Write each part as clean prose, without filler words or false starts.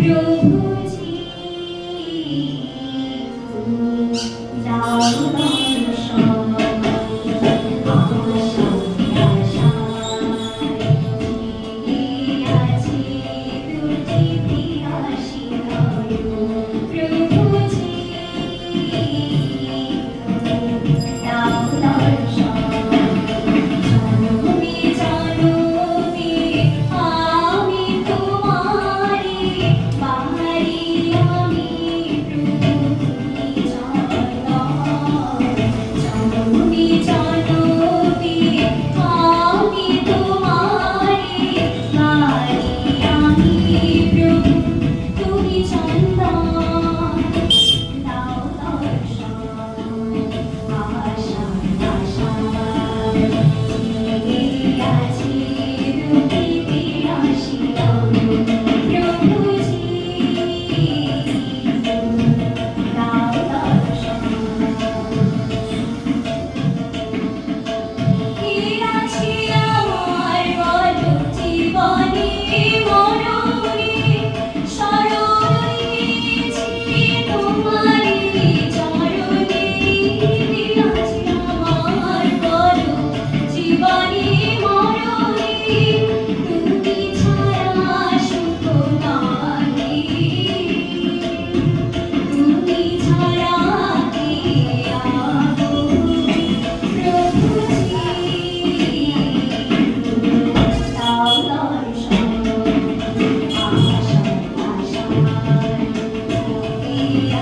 প্রভুজি দাও দর্শন আশায় আশায় আছি দুটি পিয়াসী নয়ন প্রভুজি দাও দর্শন জনমে জনমে আমি তোমারি বাহারি আমি প্রভুনি জনমে জনমে আমি তোমারি বাহারি আমি প্রভু তুমি চন্দন দাও দর্শন আশায় আশায় আছি দুটি পিয়াসী নয়ন প্রভুজি দাও দর্শন কি আছে আমার বলো জীবনে মরণে শরণ নিয়েছি তোমারি চরণে কি আছে আমার বলো জীবনে মরণে তুমি ছাড়া সুখ নাহি তুমি ছাড়া কে আবো প্রভুজি দাও দর্শন আশায় আশায়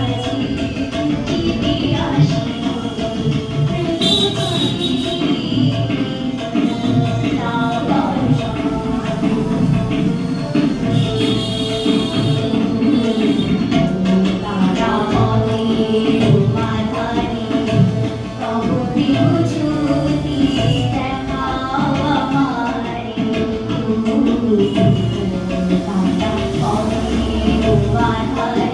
আছি দুটি পিয়াসী প্রভুজি দাও দর্শন তারা পথে উপাধানে তব বিভূতি দেখাও আমারে তুমি তারা পথে উপাধানে